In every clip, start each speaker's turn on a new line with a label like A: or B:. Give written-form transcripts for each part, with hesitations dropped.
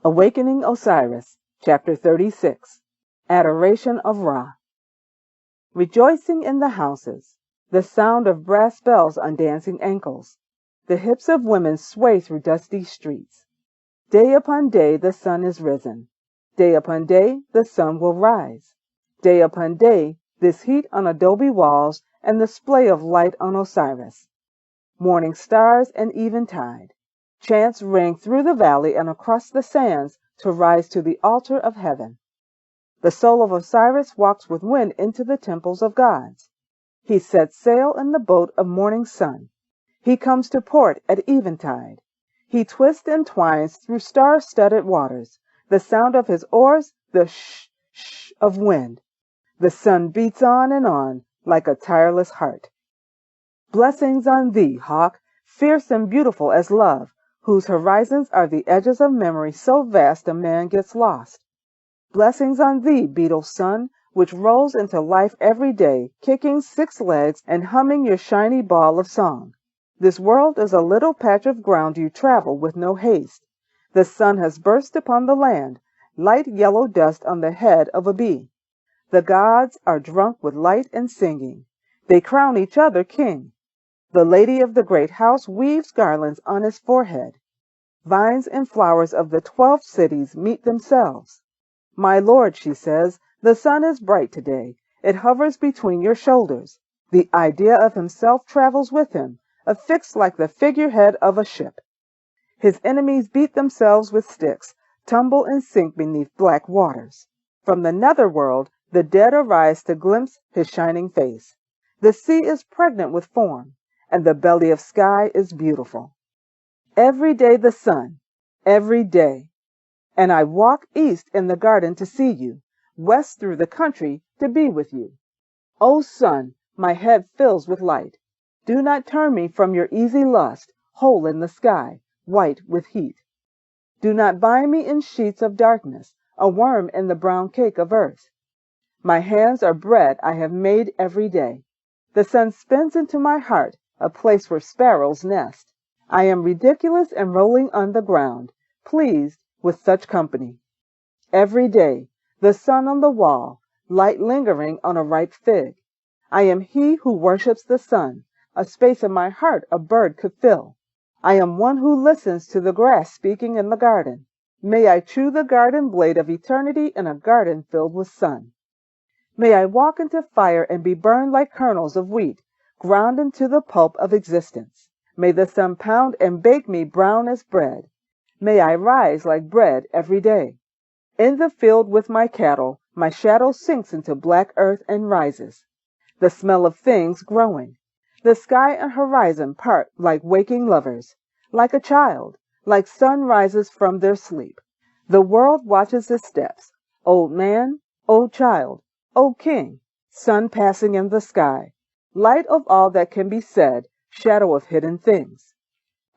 A: Awakening Osiris, Chapter 36, Adoration of Ra. Rejoicing in the houses, the sound of brass bells on dancing ankles. The hips of women sway through dusty streets. Day upon day the sun is risen. Day upon day the sun will rise. Day upon day this heat on adobe walls and the splay of light on Osiris. Morning stars and eventide. Chants ring through the valley and across the sands to rise to the altar of heaven. The soul of Osiris walks with wind into the temples of gods. He sets sail in the boat of morning sun. He comes to port at eventide. He twists and twines through star-studded waters. The sound of his oars, the sh-sh of wind. The sun beats on and on like a tireless heart. Blessings on thee, hawk, fierce and beautiful as love, whose horizons are the edges of memory so vast a man gets lost. Blessings on thee, beetle sun, which rolls into life every day, kicking 6 legs and humming your shiny ball of song. This world is a little patch of ground you travel with no haste. The sun has burst upon the land, light yellow dust on the head of a bee. The gods are drunk with light and singing. They crown each other king. The lady of the great house weaves garlands on his forehead. Vines and flowers of the 12 cities meet themselves. My lord, she says, the sun is bright today. It hovers between your shoulders. The idea of himself travels with him, affixed like the figurehead of a ship. His enemies beat themselves with sticks, tumble and sink beneath black waters. From the netherworld, the dead arise to glimpse his shining face. The sea is pregnant with form, and the belly of sky is beautiful. Every day the sun, every day. And I walk east in the garden to see you, west through the country to be with you. O sun, my head fills with light. Do not turn me from your easy lust, hole in the sky, white with heat. Do not bind me in sheets of darkness, a worm in the brown cake of earth. My hands are bread I have made every day. The sun spins into my heart, a place where sparrows nest. I am ridiculous and rolling on the ground, pleased with such company. Every day, the sun on the wall, light lingering on a ripe fig. I am he who worships the sun, a space in my heart a bird could fill. I am one who listens to the grass speaking in the garden. May I chew the garden blade of eternity in a garden filled with sun. May I walk into fire and be burned like kernels of wheat, ground into the pulp of existence. May the sun pound and bake me brown as bread. May I rise like bread every day. In the field with my cattle, my shadow sinks into black earth and rises. The smell of things growing. The sky and horizon part like waking lovers, like a child, like sun rises from their sleep. The world watches his steps, old man, old child, old king, sun passing in the sky, light of all that can be said, shadow of hidden things.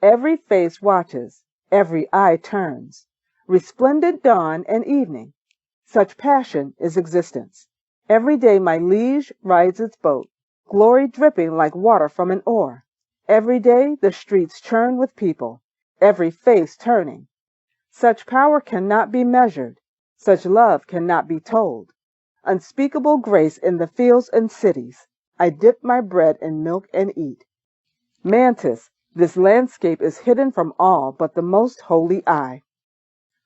A: Every face watches, every eye turns. Resplendent dawn and evening. Such passion is existence. Every day my liege rides its boat, glory dripping like water from an oar. Every day the streets churn with people, every face turning. Such power cannot be measured, such love cannot be told. Unspeakable grace in the fields and cities. I dip my bread in milk and eat. Mantis, this landscape is hidden from all but the most holy eye.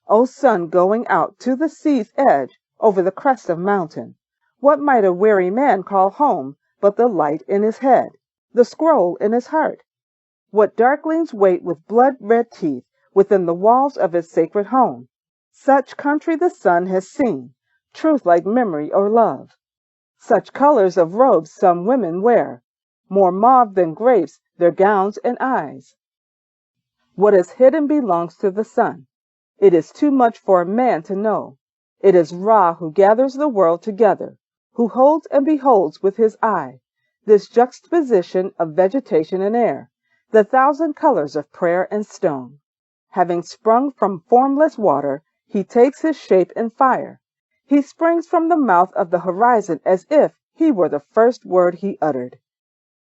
A: O sun going out to the sea's edge over the crest of mountain, what might a weary man call home but the light in his head, the scroll in his heart? What darklings wait with blood-red teeth within the walls of his sacred home? Such country the sun has seen, truth like memory or love. Such colors of robes some women wear, more mauve than grapes their gowns and eyes. What is hidden belongs to the sun. It is too much for a man to know. It is Ra who gathers the world together, who holds and beholds with his eye this juxtaposition of vegetation and air, the 1,000 colors of prayer and stone. Having sprung from formless water, he takes his shape in fire. He springs from the mouth of the horizon as if he were the first word he uttered.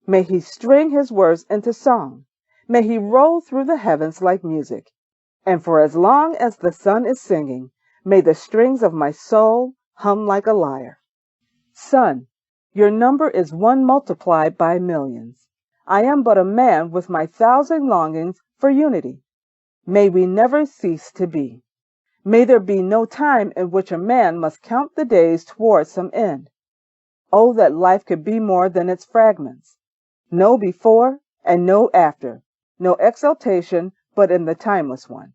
A: May he string his words into song. May he roll through the heavens like music. And for as long as the sun is singing, may the strings of my soul hum like a lyre. Sun, your number is one multiplied by millions. I am but a man with my thousand longings for unity. May we never cease to be. May there be no time in which a man must count the days toward some end. Oh, that life could be more than its fragments. No before and no after. No exaltation but in the timeless one.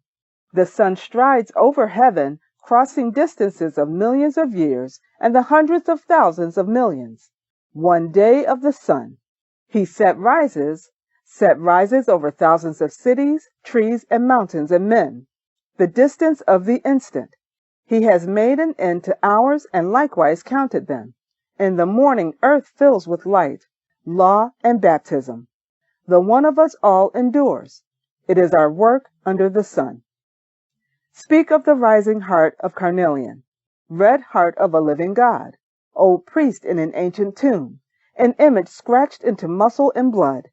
A: The sun strides over heaven, crossing distances of millions of years and the hundreds of thousands of millions. One day of the sun. He set rises over thousands of cities, trees, and mountains and men. The distance of the instant. He has made an end to hours and likewise counted them. In the morning earth fills with light, law, and baptism. The one of us all endures. It is our work under the sun. Speak of the rising heart of carnelian, red heart of a living God, old priest in an ancient tomb, an image scratched into muscle and blood.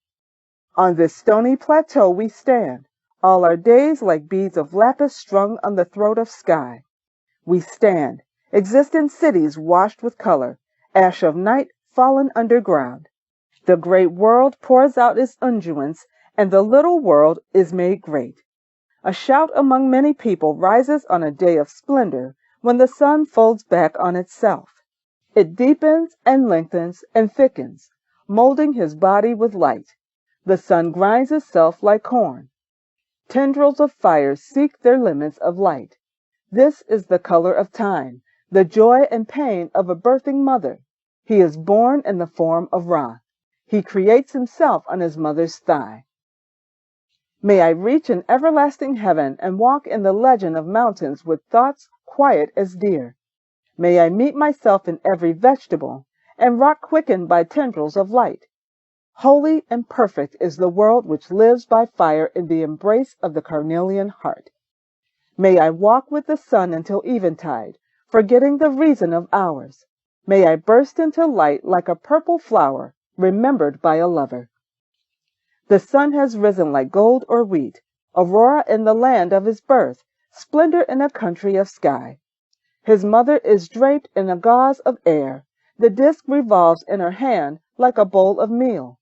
A: On this stony plateau we stand, all our days like beads of lapis strung on the throat of sky. We stand, exist in cities washed with color, ash of night fallen underground. The great world pours out its unguents, and the little world is made great. A shout among many people rises on a day of splendor when the sun folds back on itself. It deepens and lengthens and thickens, molding his body with light. The sun grinds itself like corn. Tendrils of fire seek their limits of light. This is the color of time, the joy and pain of a birthing mother. He is born in the form of Ra. He creates himself on his mother's thigh. May I reach an everlasting heaven and walk in the legend of mountains with thoughts quiet as deer. May I meet myself in every vegetable and rock quickened by tendrils of light. Holy and perfect is the world which lives by fire in the embrace of the carnelian heart. May I walk with the sun until eventide, forgetting the reason of hours. May I burst into light like a purple flower, remembered by a lover. The sun has risen like gold or wheat, aurora in the land of his birth, splendor in a country of sky. His mother is draped in a gauze of air. The disk revolves in her hand like a bowl of meal.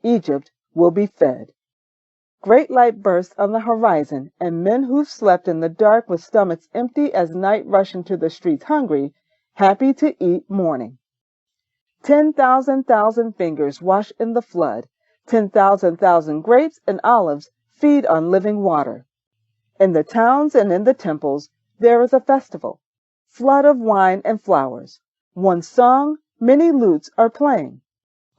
A: Egypt will be fed. Great light bursts on the horizon, and men who've slept in the dark with stomachs empty as night rush into the streets hungry, happy to eat morning. 10,000 fingers wash in the flood. 10,000 grapes and olives feed on living water. In the towns and in the temples there is a festival, flood of wine and flowers. One song, many lutes are playing.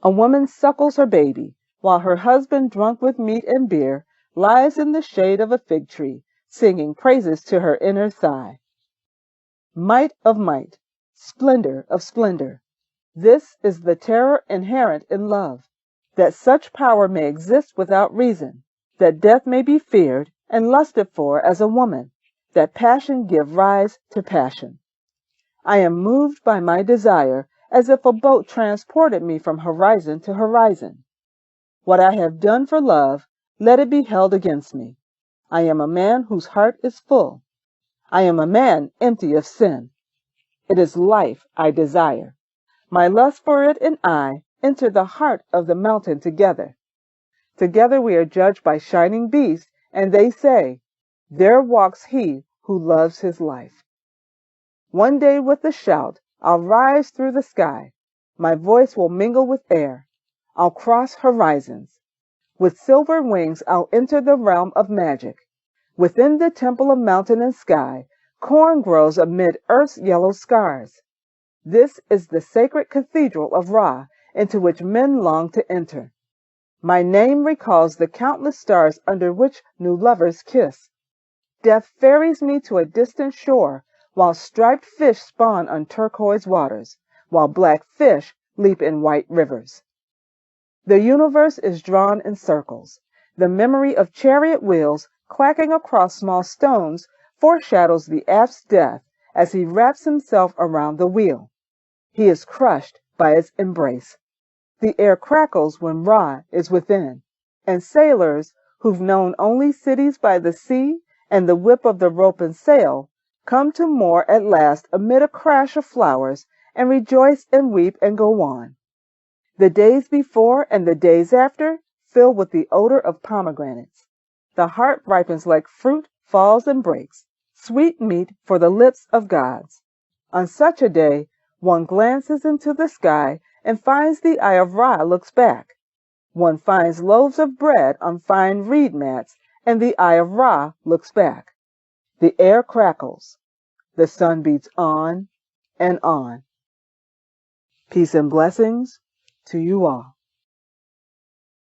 A: A woman suckles her baby, while her husband, drunk with meat and beer, lies in the shade of a fig tree, singing praises to her inner thigh. Might of might, splendor of splendor. This is the terror inherent in love, that such power may exist without reason, that death may be feared and lusted for as a woman, that passion give rise to passion. I am moved by my desire as if a boat transported me from horizon to horizon. What I have done for love, let it be held against me. I am a man whose heart is full. I am a man empty of sin. It is life I desire. My lust for it and I enter the heart of the mountain together. Together we are judged by shining beasts, and they say, there walks he who loves his life. One day with a shout, I'll rise through the sky. My voice will mingle with air. I'll cross horizons. With silver wings I'll enter the realm of magic. Within the temple of mountain and sky, corn grows amid earth's yellow scars. This is the sacred cathedral of Ra, into which men long to enter. My name recalls the countless stars under which new lovers kiss. Death ferries me to a distant shore, while striped fish spawn on turquoise waters, while black fish leap in white rivers. The universe is drawn in circles. The memory of chariot wheels clacking across small stones foreshadows the apt's death as he wraps himself around the wheel. He is crushed by its embrace. The air crackles when Ra is within, and sailors who've known only cities by the sea and the whip of the rope and sail, come to moor at last amid a crash of flowers, and rejoice and weep and go on. The days before and the days after, filled with the odor of pomegranates. The heart ripens like fruit, falls and breaks, sweet meat for the lips of gods. On such a day, one glances into the sky and finds the eye of Ra looks back. One finds loaves of bread on fine reed mats, and the eye of Ra looks back. The air crackles. The sun beats on and on. Peace and blessings to you all.